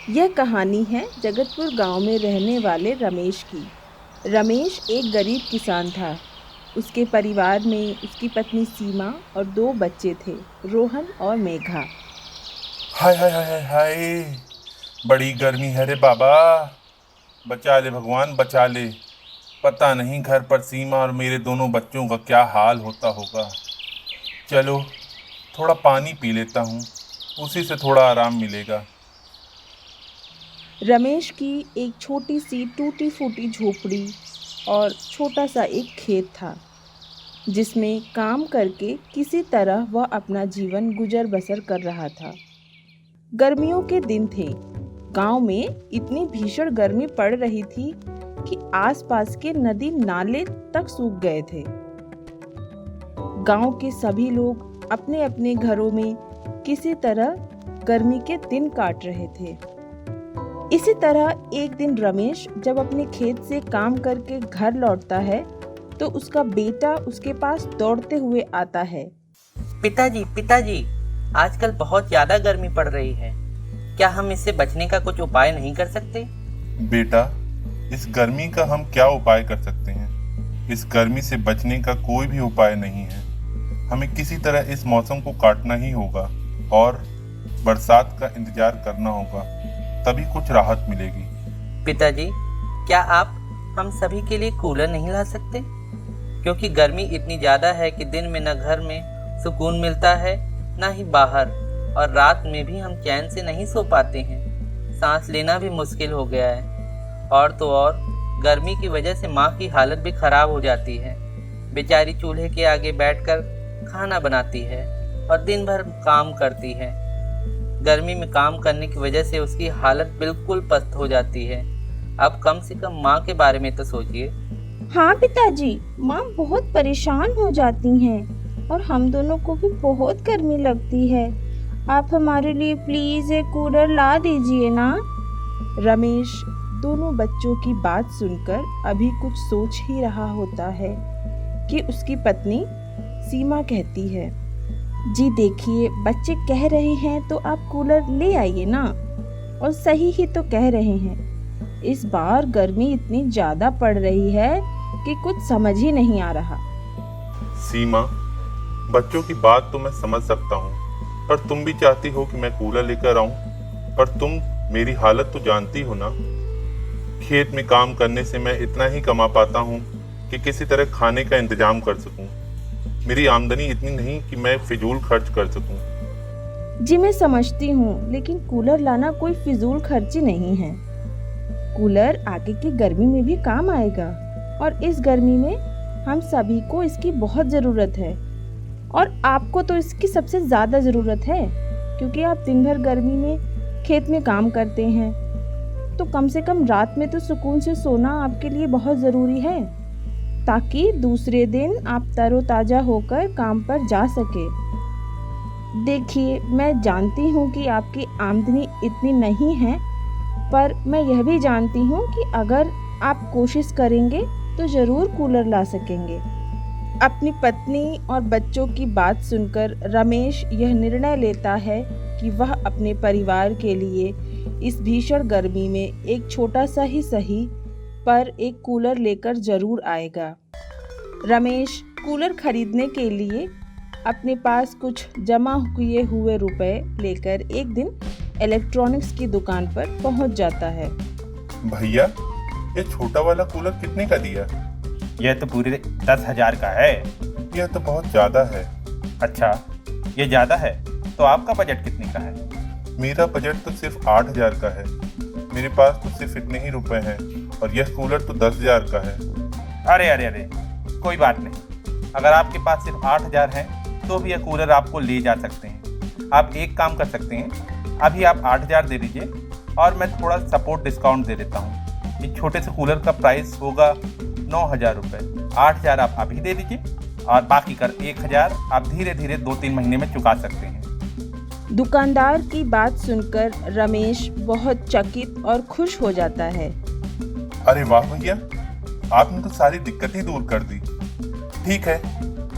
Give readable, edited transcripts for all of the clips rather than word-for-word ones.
यह कहानी है जगतपुर गांव में रहने वाले रमेश की। रमेश एक गरीब किसान था। उसके परिवार में उसकी पत्नी सीमा और दो बच्चे थे, रोहन और मेघा। हाय हाय हाय हाय हाय। बड़ी गर्मी है रे बाबा। बचा ले भगवान बचा ले। पता नहीं घर पर सीमा और मेरे दोनों बच्चों का क्या हाल होता होगा। चलो थोड़ा पानी पी लेता हूँ, उसी से थोड़ा आराम मिलेगा। रमेश की एक छोटी सी टूटी फूटी झोपड़ी और छोटा सा एक खेत था, जिसमें काम करके किसी तरह वह अपना जीवन गुजर बसर कर रहा था। गर्मियों के दिन थे। गांव में इतनी भीषण गर्मी पड़ रही थी कि आसपास के नदी नाले तक सूख गए थे। गांव के सभी लोग अपने अपने घरों में किसी तरह गर्मी के दिन काट रहे थे। इसी तरह एक दिन रमेश जब अपने खेत से काम करके घर लौटता है तो उसका बेटा उसके पास दौड़ते हुए आता है। पिताजी पिताजी, आजकल बहुत ज्यादा गर्मी पड़ रही है। क्या हम इससे बचने का कुछ उपाय नहीं कर सकते? बेटा, इस गर्मी का हम क्या उपाय कर सकते हैं? इस गर्मी से बचने का कोई भी उपाय नहीं है। हमें किसी तरह इस मौसम को काटना ही होगा और बरसात का इंतजार करना होगा, तभी कुछ राहत मिलेगी। पिताजी, क्या आप हम सभी के लिए कूलर नहीं ला सकते? क्योंकि गर्मी इतनी ज्यादा है कि दिन में न घर में सुकून मिलता है न ही बाहर, और रात में भी हम चैन से नहीं सो पाते हैं। सांस लेना भी मुश्किल हो गया है। और तो और गर्मी की वजह से माँ की हालत भी खराब हो जाती है। बेचारी चूल्हे के आगे बैठकर खाना बनाती है और दिन भर काम करती है। गर्मी में काम करने की वजह से उसकी हालत बिल्कुल पस्त हो जाती है। अब कम से कम माँ के बारे में तो सोचिए। हाँ पिताजी, माँ बहुत परेशान हो जाती हैं और हम दोनों को भी बहुत गर्मी लगती है। आप हमारे लिए प्लीज एक कूलर ला दीजिए ना। रमेश दोनों बच्चों की बात सुनकर अभी कुछ सोच ही रहा होता है कि उसकी पत्नी सीमा कहती है, जी देखिए, बच्चे कह रहे हैं तो आप कूलर ले आइए ना। और सही ही तो कह रहे हैं। इस बार गर्मी इतनी ज्यादा पड़ रही है कि कुछ समझ ही नहीं आ रहा। सीमा, बच्चों की बात तो मैं समझ सकता हूँ, पर तुम भी चाहती हो कि मैं कूलर लेकर आऊं। पर तुम मेरी हालत तो जानती हो ना। खेत में काम करने से मैं इतना ही कमा पाता हूँ कि किसी तरह खाने का इंतजाम कर सकूं। मेरी आमदनी इतनी नहीं कि मैं फिजूल खर्च कर सकूं। जी मैं समझती हूँ, लेकिन कूलर लाना कोई फिजूल खर्ची नहीं है। कूलर आगे की गर्मी में भी काम आएगा और इस गर्मी में हम सभी को इसकी बहुत ज़रूरत है। और आपको तो इसकी सबसे ज़्यादा ज़रूरत है, क्योंकि आप दिन भर गर्मी में खेत में काम करते हैं। तो कम से कम रात में तो सुकून से सोना आपके लिए बहुत ज़रूरी है, ताकि दूसरे दिन आप तरोताज़ा होकर काम पर जा सके। देखिए, मैं जानती हूँ कि आपकी आमदनी इतनी नहीं है, पर मैं यह भी जानती हूँ कि अगर आप कोशिश करेंगे तो ज़रूर कूलर ला सकेंगे। अपनी पत्नी और बच्चों की बात सुनकर रमेश यह निर्णय लेता है कि वह अपने परिवार के लिए इस भीषण गर्मी में एक छोटा सा ही सही पर एक कूलर लेकर जरूर आएगा। रमेश कूलर खरीदने के लिए अपने पास कुछ जमा किए हुए रुपए लेकर एक दिन इलेक्ट्रॉनिक्स की दुकान पर पहुंच जाता है। भैया, ये छोटा वाला कूलर कितने का दिया? यह तो पूरे 10,000 का है। यह तो बहुत ज्यादा है। अच्छा, ये ज़्यादा है तो आपका बजट कितने का है? मेरा बजट तो सिर्फ 8,000 का है। मेरे पास तो सिर्फ इतने ही रुपए हैं और यह कूलर तो 10,000 का है। अरे अरे अरे, कोई बात नहीं। अगर आपके पास सिर्फ 8,000 है तो भी यह कूलर आपको ले जा सकते हैं। आप एक काम कर सकते हैं, अभी आप 8,000 दे दीजिए और मैं थोड़ा सपोर्ट डिस्काउंट दे देता हूँ। इस छोटे से कूलर का प्राइस होगा 9,000 रुपये। 8,000 आप अभी दे दीजिए और बाकी कर 1,000 आप धीरे धीरे 2-3 महीने में चुका सकते हैं। दुकानदार की बात सुनकर रमेश बहुत चकित और खुश हो जाता है। अरे वाह भैया, आपने तो सारी दिक्कतें दूर कर दी। ठीक है,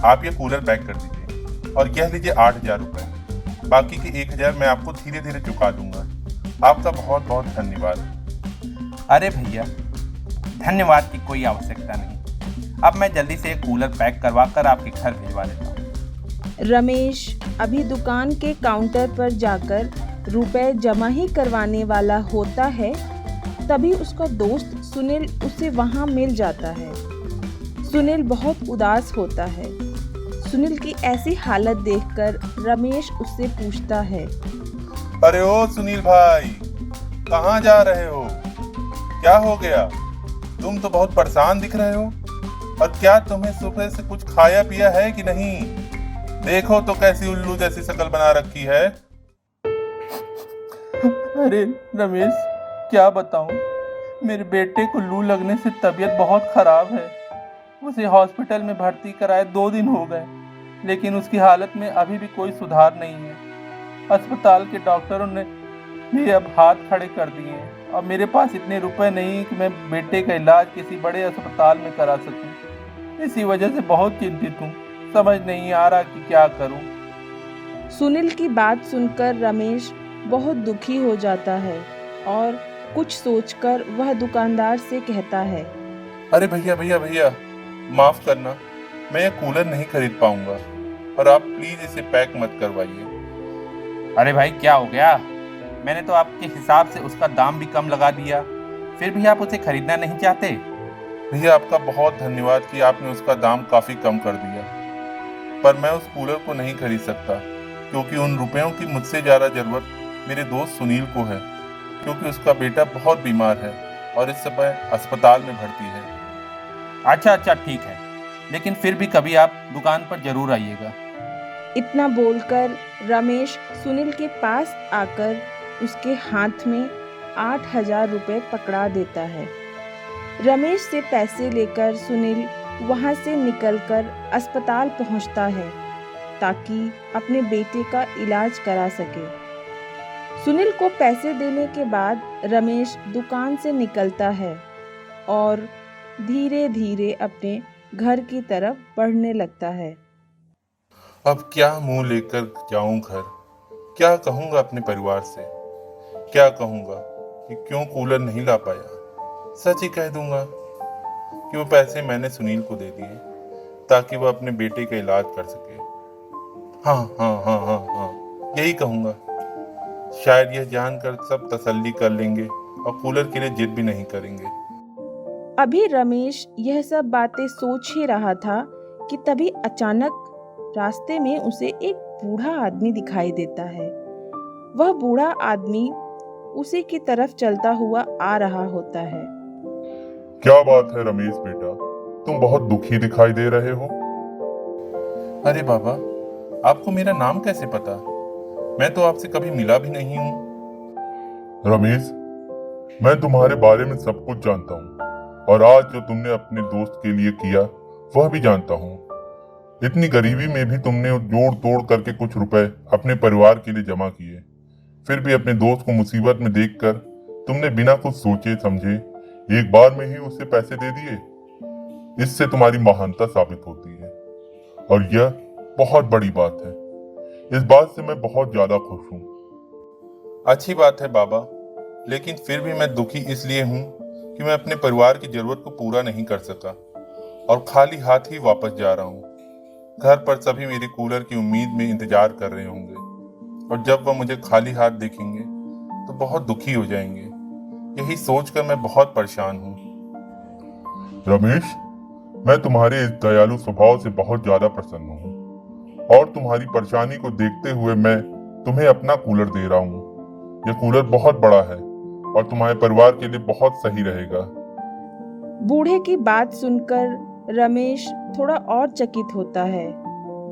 आप ये कूलर पैक कर दीजिए और यह लीजिए 8,000 रुपये। बाकी के 1,000 मैं आपको धीरे धीरे चुका दूंगा। आपका बहुत बहुत धन्यवाद। अरे भैया, धन्यवाद की कोई आवश्यकता नहीं। अब मैं जल्दी से एक कूलर पैक करवा कर आपके घर भिजवा देता हूँ। रमेश अभी दुकान के काउंटर पर जाकर रुपए जमा ही करवाने वाला होता है, तभी उसका दोस्त सुनील उसे वहां मिल जाता है। सुनील बहुत उदास होता है। सुनील की ऐसी हालत देखकर रमेश उससे पूछता है, अरे ओ सुनील भाई, कहाँ जा रहे हो? क्या हो गया? तुम तो बहुत परेशान दिख रहे हो। और क्या तुम्हें सुबह से कुछ खाया पिया है कि नहीं? देखो तो कैसी उल्लू जैसी शक्ल बना रखी है। अरे रमेश, क्या बताऊं, मेरे बेटे को लू लगने से तबीयत बहुत खराब है। उसे हॉस्पिटल में भर्ती कराए 2 दिन हो गए, लेकिन उसकी हालत में अभी भी कोई सुधार नहीं है। अस्पताल के डॉक्टरों ने भी अब हाथ खड़े कर दिए हैं और मेरे पास इतने रुपए नहीं कि मैं बेटे का इलाज किसी बड़े अस्पताल में करा सकूं। इसी वजह से बहुत चिंतित हूँ। समझ नहीं आ रहा कि क्या करूं। सुनील की बात सुनकर रमेश बहुत दुखी हो जाता है और कुछ सोचकर वह दुकानदार से कहता है, अरे भैया भैया भैया, माफ करना, मैं ये कूलर नहीं खरीद पाऊंगा और आप प्लीज इसे पैक मत करवाइए। अरे भाई, क्या हो गया? मैंने तो आपके हिसाब से उसका दाम भी कम लगा दिया, फिर भी आप उसे खरीदना नहीं चाहते? भैया आपका बहुत धन्यवाद कि आपने उसका दाम काफी कम कर दिया, पर मैं उस कूलर को नहीं खरीद सकता क्योंकि उन रुपयों की मुझसे ज्यादा जरूरत मेरे दोस्त सुनील को है, क्योंकि उसका बेटा बहुत बीमार है और इस समय अस्पताल में भर्ती है। अच्छा ठीक है, लेकिन फिर भी कभी आप दुकान पर जरूर आइएगा। इतना बोलकर रमेश सुनील के पास आकर उसके हाथ में 8,000 रुपये पकड़ा देता है। रमेश से पैसे लेकर सुनील वहां से निकलकर अस्पताल पहुंचता है ताकि अपने बेटे का इलाज करा सके। सुनील को पैसे देने के बाद रमेश दुकान से निकलता है और धीरे धीरे अपने घर की तरफ बढ़ने लगता है। अब क्या मुंह लेकर जाऊं घर? क्या कहूंगा अपने परिवार से? क्या कहूंगा कि क्यों कूलर नहीं ला पाया? सच ही कह दूंगा कि वो पैसे मैंने सुनील को दे दिए ताकि वह अपने बेटे का इलाज कर सके। हाँ, यही कहूंगा। शायद यह जानकर सब तसल्ली कर लेंगे और कूलर के लिए जिद भी नहीं करेंगे। अभी रमेश यह सब बातें सोच ही रहा था कि तभी अचानक रास्ते में उसे एक बूढ़ा आदमी दिखाई देता है। वह बूढ़ा आदमी उसी की तरफ चलता हुआ आ रहा होता है। क्या बात है रमेश बेटा, तुम बहुत दुखी दिखाई दे रहे हो। अरे बाबा, आपको मेरा नाम कैसे पता? मैं तो आपसे कभी मिला भी नहीं हूँ। रमेश, मैं तुम्हारे बारे में सब कुछ जानता हूँ और आज जो तुमने अपने दोस्त के लिए किया वह भी जानता हूँ। इतनी गरीबी में भी तुमने जोड़ तोड़ करके कुछ रुपए अपने परिवार के लिए जमा किए, फिर भी अपने दोस्त को मुसीबत में देखकर तुमने बिना कुछ सोचे समझे एक बार में ही उसे पैसे दे दिए। इससे तुम्हारी महानता साबित होती है और यह बहुत बड़ी बात है। इस बात से मैं बहुत ज्यादा खुश हूँ। अच्छी बात है बाबा, लेकिन फिर भी मैं दुखी इसलिए हूँ कि मैं अपने परिवार की जरूरत को पूरा नहीं कर सका और खाली हाथ ही वापस जा रहा हूँ। घर पर सभी मेरे कूलर की उम्मीद में इंतजार कर रहे होंगे और जब वह मुझे खाली हाथ देखेंगे तो बहुत दुखी हो जाएंगे। यही सोचकर मैं बहुत परेशान हूँ। रमेश, मैं तुम्हारे इस दयालु स्वभाव से बहुत ज्यादा प्रसन्न हूँ और तुम्हारी परेशानी को देखते हुए मैं तुम्हें अपना कूलर दे रहा हूँ। यह कूलर बहुत बड़ा है और तुम्हारे परिवार के लिए बहुत सही रहेगा। बूढ़े की बात सुनकर रमेश थोड़ा और चकित होता है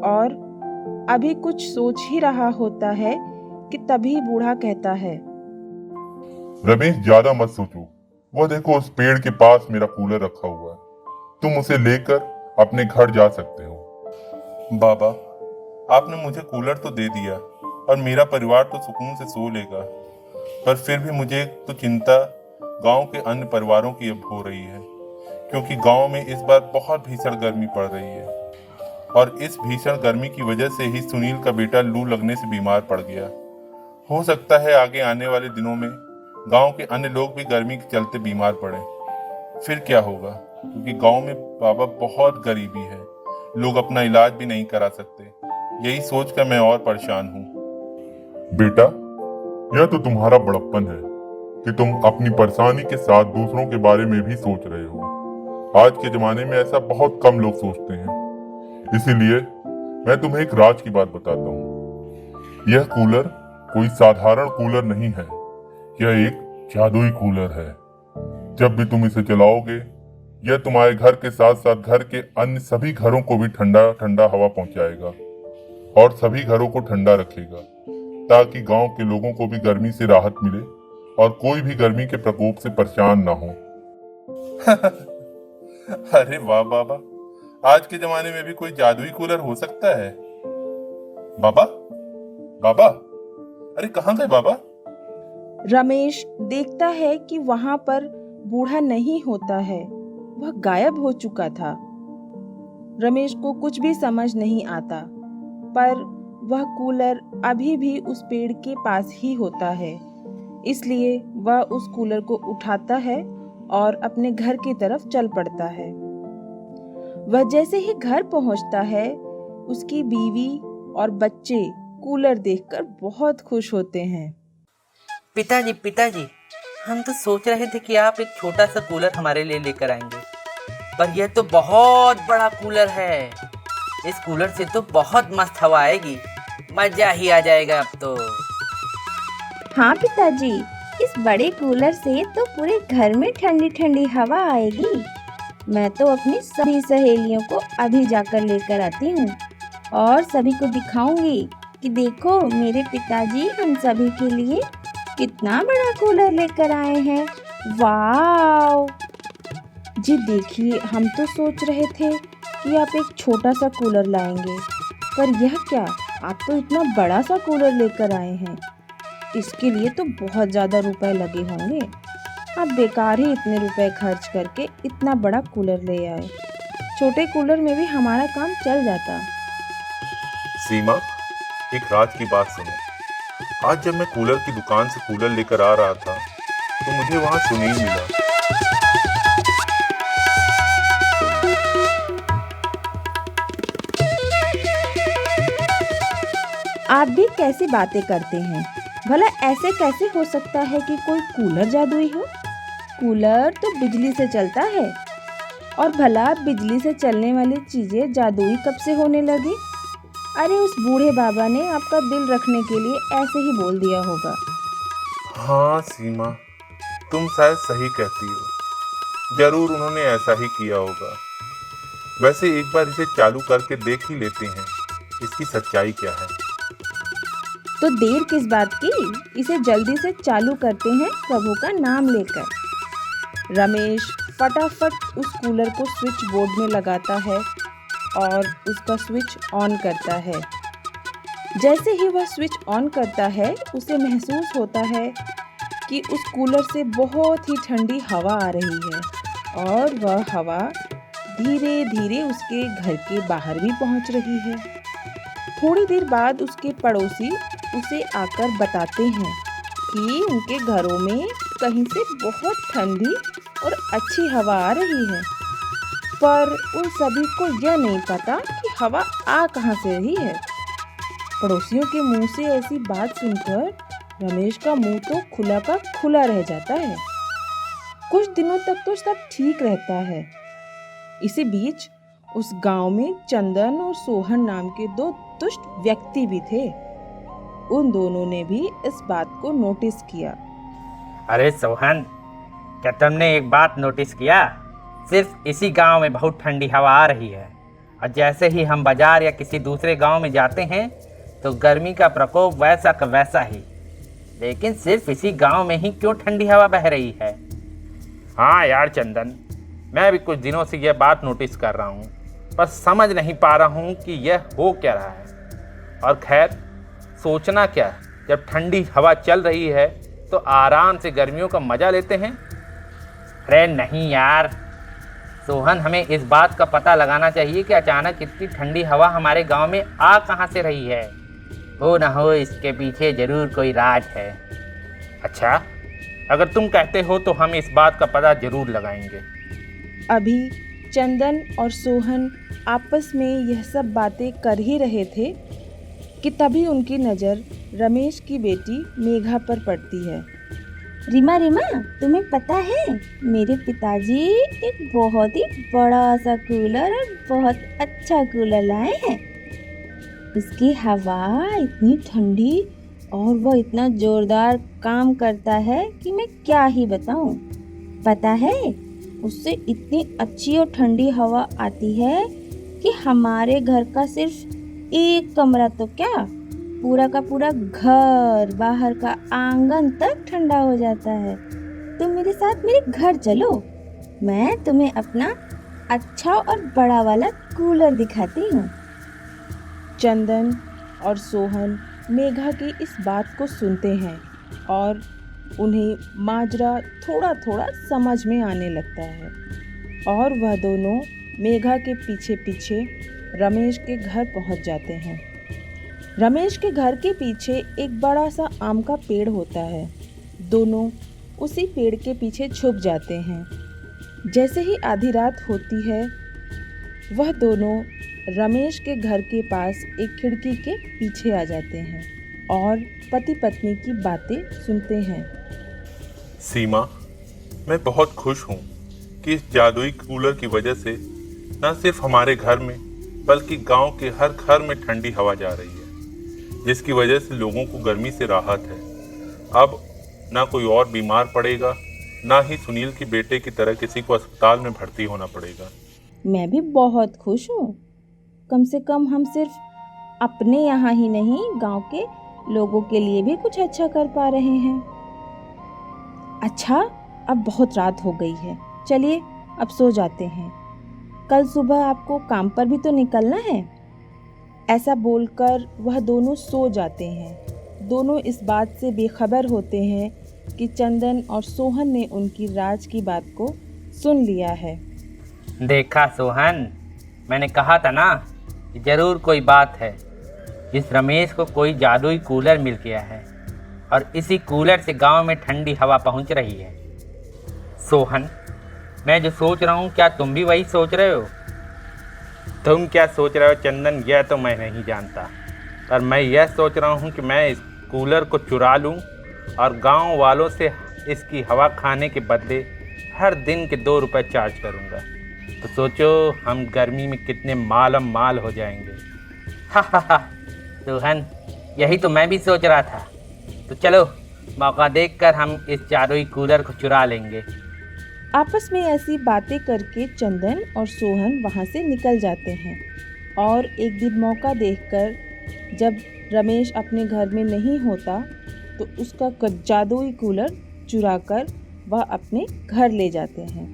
और अभी कुछ सोच ही रहा होता है कि तभी बूढ़ा कहता है, रमेश ज्यादा मत सोचो, वो देखो उस पेड़ के पास मेरा कूलर रखा हुआ है, तुम उसे लेकर अपने घर जा सकते हो। बाबा, आपने मुझे कूलर तो दे दिया और मेरा परिवार तो सुकून से सो लेगा, पर फिर भी मुझे तो चिंता गांव के अन्य परिवारों की अब हो रही है, क्योंकि गांव में इस बार बहुत भीषण गर्मी पड़ रही है और इस भीषण गर्मी की वजह से ही सुनील का बेटा लू लगने से बीमार पड़ गया हो सकता है आगे आने वाले दिनों में गांव के अन्य लोग भी गर्मी के चलते बीमार पड़े। फिर क्या होगा, क्योंकि गांव में बाबा बहुत गरीबी है, लोग अपना इलाज भी नहीं करा सकते। यही सोचकर मैं और परेशान हूँ। बेटा, यह तो तुम्हारा बड़प्पन है कि तुम अपनी परेशानी के साथ दूसरों के बारे में भी सोच रहे हो। आज के जमाने में ऐसा बहुत कम लोग सोचते हैं। इसीलिए मैं तुम्हें एक राज की बात बताता हूँ। यह कूलर कोई साधारण कूलर नहीं है, यह एक जादुई कूलर है। जब भी तुम इसे चलाओगे, यह तुम्हारे घर के साथ साथ घर के अन्य सभी घरों को भी ठंडा ठंडा हवा पहुंचाएगा और सभी घरों को ठंडा रखेगा, ताकि गांव के लोगों को भी गर्मी से राहत मिले और कोई भी गर्मी के प्रकोप से परेशान ना हो। अरे वाह बाबा, आज के जमाने में भी कोई जादुई कूलर हो सकता है। बाबा, बाबा, अरे कहाँ गए बाबा? रमेश देखता है कि वहां पर बूढ़ा नहीं होता है, वह गायब हो चुका था। रमेश को कुछ भी समझ नहीं आता, पर वह कूलर अभी भी उस पेड़ के पास ही होता है। इसलिए वह उस कूलर को उठाता है और अपने घर की तरफ चल पड़ता है। वह जैसे ही घर पहुंचता है, उसकी बीवी और बच्चे कूलर देखकर बहुत खुश होते हैं। पिताजी पिताजी, हम तो सोच रहे थे कि आप एक छोटा सा कूलर हमारे लिए लेकर आएंगे, पर यह तो बहुत बड़ा कूलर है। इस कूलर से तो बहुत मस्त हवा आएगी, मजा ही आ जाएगा अब तो। हाँ पिताजी, इस बड़े कूलर से तो पूरे घर में ठंडी ठंडी हवा आएगी। मैं तो अपनी सभी सहेलियों को अभी जाकर लेकर आती हूँ और सभी को दिखाऊंगी कि देखो मेरे पिताजी हम सभी के लिए कितना बड़ा कूलर लेकर आए हैं। वाव! जी देखिए, हम तो सोच रहे थे कि आप एक छोटा सा कूलर लाएंगे, पर यह क्या, आप तो इतना बड़ा सा कूलर लेकर आए हैं। इसके लिए तो बहुत ज़्यादा रुपए लगे होंगे। आप बेकार ही इतने रुपए खर्च करके इतना बड़ा कूलर ले आए। छोटे कूलर में भी हमारा काम चल जाता। सीमा, एक रात की बात सुनो। आज जब मैं कूलर की दुकान से कूलर लेकर आ रहा था, तो मुझे वहां सुनील मिला। आप भी कैसी बातें करते हैं? भला ऐसे कैसे हो सकता है कि कोई कूलर जादुई हो? कूलर तो बिजली से चलता है, और भला बिजली से चलने वाली चीजें जादुई कब से होने लगी? अरे उस बूढ़े बाबा ने आपका दिल रखने के लिए ऐसे ही बोल दिया होगा। हाँ सीमा, तुम शायद सही कहती हो। जरूर उन्होंने ऐसा ही किया होगा। वैसे एक बार इसे चालू करके देख ही लेते हैं, इसकी सच्चाई क्या है। तो देर किस बात की, इसे जल्दी से चालू करते हैं प्रभु का नाम लेकर। रमेश फटाफट उस कूलर को स्विच बोर्ड में लगाता है और उसका स्विच ऑन करता है। जैसे ही वह स्विच ऑन करता है, उसे महसूस होता है कि उस कूलर से बहुत ही ठंडी हवा आ रही है और वह हवा धीरे धीरे उसके घर के बाहर भी पहुंच रही है। थोड़ी देर बाद उसके पड़ोसी उसे आकर बताते हैं कि उनके घरों में कहीं से बहुत ठंडी और अच्छी हवा आ रही है, पर उन सभी को यह नहीं पता कि हवा आ कहां से रही है। पड़ोसियों के मुंह से ऐसी बात सुनकर रमेश का मुंह तो खुला का खुला रह जाता है। कुछ दिनों तक तो सब ठीक रहता है। इसी बीच उस गांव में चंदन और सोहन नाम के दो दुष्ट व्यक्ति भी थे। उन दोनों ने भी इस बात को नोटिस किया। अरे सोहन, क्या तुमने एक बात नोटिस किया? सिर्फ इसी गांव में बहुत ठंडी हवा आ रही है, और जैसे ही हम बाजार या किसी दूसरे गांव में जाते हैं तो गर्मी का प्रकोप वैसा का वैसा ही। लेकिन सिर्फ इसी गांव में ही क्यों ठंडी हवा बह रही है? हाँ यार चंदन, मैं भी कुछ दिनों से यह बात नोटिस कर रहा हूँ, पर समझ नहीं पा रहा हूँ कि यह हो क्या रहा है। और खैर, सोचना क्या, जब ठंडी हवा चल रही है तो आराम से गर्मियों का मजा लेते हैं। अरे नहीं यार सोहन, हमें इस बात का पता लगाना चाहिए कि अचानक इतनी ठंडी हवा हमारे गांव में आ कहां से रही है। हो ना हो इसके पीछे जरूर कोई राज है। अच्छा, अगर तुम कहते हो तो हम इस बात का पता जरूर लगाएंगे। अभी चंदन और सोहन आपस में यह सब बातें कर ही रहे थे कि तभी उनकी नज़र रमेश की बेटी मेघा पर पड़ती है। रीमा रीमा, तुम्हें पता है मेरे पिताजी एक बहुत ही बड़ा सा कूलर और बहुत अच्छा कूलर लाए हैं। इसकी हवा इतनी ठंडी और वह इतना जोरदार काम करता है कि मैं क्या ही बताऊं। पता है, उससे इतनी अच्छी और ठंडी हवा आती है कि हमारे घर का सिर्फ एक कमरा तो क्या, पूरा का पूरा घर, बाहर का आंगन तक ठंडा हो जाता है। तुम मेरे साथ मेरे घर चलो, मैं तुम्हें अपना अच्छा और बड़ा वाला कूलर दिखाती हूँ। चंदन और सोहन मेघा की इस बात को सुनते हैं और उन्हें माजरा थोड़ा थोड़ा समझ में आने लगता है और वह दोनों मेघा के पीछे पीछे रमेश के घर पहुंच जाते हैं। रमेश के घर के पीछे एक बड़ा सा आम का पेड़ होता है। दोनों उसी पेड़ के पीछे छुप जाते हैं। जैसे ही आधी रात होती है, वह दोनों रमेश के घर के पास एक खिड़की के पीछे आ जाते हैं और पति पत्नी की बातें सुनते हैं। सीमा, मैं बहुत खुश हूँ कि इस जादुई कूलर की वजह से न सिर्फ हमारे घर में बल्कि गांव के हर घर में ठंडी हवा जा रही है, जिसकी वजह से लोगों को गर्मी से राहत है। अब ना कोई और बीमार पड़ेगा, ना ही सुनील के बेटे की तरह किसी को अस्पताल में भर्ती होना पड़ेगा। मैं भी बहुत खुश हूँ। कम से कम हम सिर्फ अपने यहाँ ही नहीं, गांव के लोगों के लिए भी कुछ अच्छा कर पा रहे हैं। अच्छा, अब बहुत रात हो गई है, चलिए अब सो जाते हैं। कल सुबह आपको काम पर भी तो निकलना है। ऐसा बोलकर वह दोनों सो जाते हैं। दोनों इस बात से बेखबर होते हैं कि चंदन और सोहन ने उनकी राज की बात को सुन लिया है। देखा सोहन, मैंने कहा था ना कि जरूर कोई बात है। इस रमेश को कोई जादुई कूलर मिल गया है और इसी कूलर से गांव में ठंडी हवा पहुंच रही है। सोहन, मैं जो सोच रहा हूं, क्या तुम भी वही सोच रहे हो? तुम क्या सोच रहे हो चंदन, यह तो मैं नहीं जानता, पर मैं यह सोच रहा हूं कि मैं इस कूलर को चुरा लूं और गांव वालों से इसकी हवा खाने के बदले हर दिन के 2 रुपए चार्ज करूंगा। तो सोचो हम गर्मी में कितने मालम माल हो जाएंगे। हा सोहन, यही तो मैं भी सोच रहा था। तो चलो मौका देखकर हम इस जादुई कूलर को चुरा लेंगे। आपस में ऐसी बातें करके चंदन और सोहन वहाँ से निकल जाते हैं और एक दिन मौका देखकर जब रमेश अपने घर में नहीं होता तो उसका जादुई कूलर चुराकर वह अपने घर ले जाते हैं।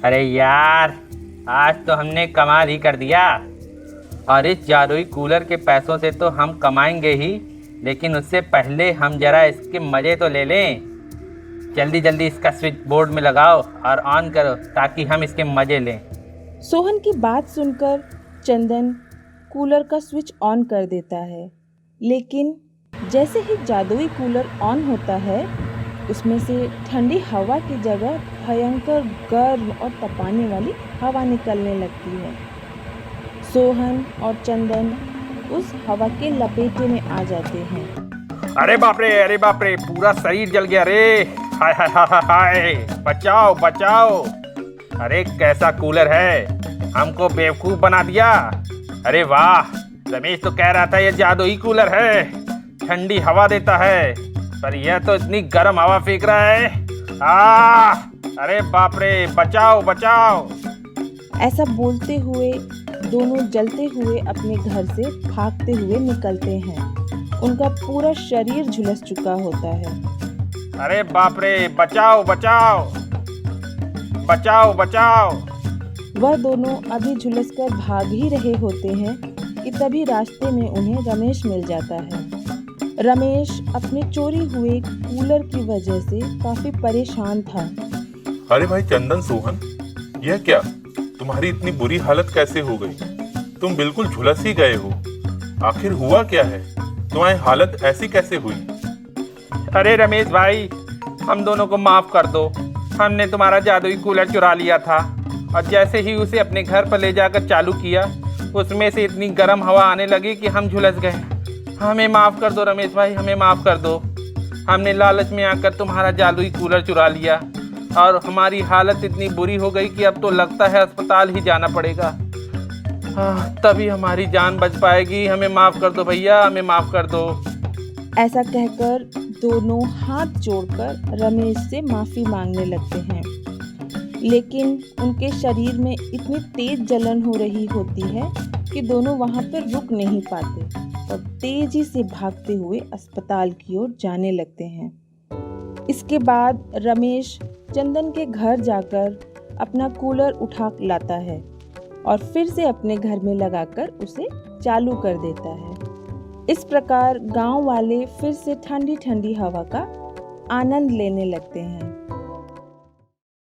अरे यार, आज तो हमने कमाल ही कर दिया। और इस जादुई कूलर के पैसों से तो हम कमाएंगे ही, लेकिन उससे पहले हम जरा इसके मज़े तो ले लें। जल्दी जल्दी इसका स्विच बोर्ड में लगाओ और ऑन करो ताकि हम इसके मज़े लें। सोहन की बात सुनकर चंदन कूलर का स्विच ऑन कर देता है, लेकिन जैसे ही जादुई कूलर ऑन होता है, उसमें से ठंडी हवा की जगह भयंकर गर्म और तपाने वाली हवा निकलने लगती है। सोहन और चंदन उस हवा के लपेटे में आ जाते हैं। अरे बाप रे, पूरा शरीर जल गया रे। हाय हाय हाय हाय, बचाओ बचाओ। अरे कैसा कूलर है, हमको बेवकूफ बना दिया। अरे वाह, रमेश तो कह रहा था ये जादुई कूलर है, ठंडी हवा देता है, पर यह तो इतनी गर्म हवा फेंक रहा है। अरे बाप रे, बचाओ बचाओ। ऐसा बोलते हुए दोनों जलते हुए अपने घर से भागते हुए निकलते हैं। उनका पूरा शरीर झुलस चुका होता है। अरे बाप रे, बचाओ बचाओ बचाओ बचाओ। वह दोनों अभी झुलस कर भाग ही रहे होते हैं कि तभी रास्ते में उन्हें रमेश मिल जाता है। रमेश अपने चोरी हुए कूलर की वजह से काफी परेशान था। अरे भाई चंदन, सोहन, यह क्या, तुम्हारी इतनी बुरी हालत कैसे हो गई? तुम बिल्कुल झुलस ही गए हो। आखिर हुआ क्या है? तुम्हारी हालत ऐसी कैसे हुई? अरे रमेश भाई, हम दोनों को माफ कर दो। हमने तुम्हारा जादुई कूलर चुरा लिया था और जैसे ही उसे अपने घर पर ले जाकर चालू किया, उसमें से इतनी गर्म हवा आने लगी कि हम झुलस गए। हमें माफ़ कर दो रमेश भाई, हमें माफ़ कर दो। हमने लालच में आकर तुम्हारा जादुई कूलर चुरा लिया और हमारी हालत इतनी बुरी हो गई कि अब तो लगता है अस्पताल ही जाना पड़ेगा। तभी हमारी जान बच पाएगी। हमें माफ़ कर दो भैया, हमें माफ़ कर दो। ऐसा कहकर दोनों हाथ जोड़कर रमेश से माफ़ी मांगने लगते हैं, लेकिन उनके शरीर में इतनी तेज जलन हो रही होती है कि दोनों वहाँ पर रुक नहीं पाते और तेजी से भागते हुए अस्पताल की ओर जाने लगते हैं। इसके बाद रमेश चंदन के घर जाकर अपना कूलर उठा लाता है और फिर से अपने घर में लगाकर उसे चालू कर देता है। इस प्रकार गांव वाले फिर से ठंडी ठंडी हवा का आनंद लेने लगते हैं।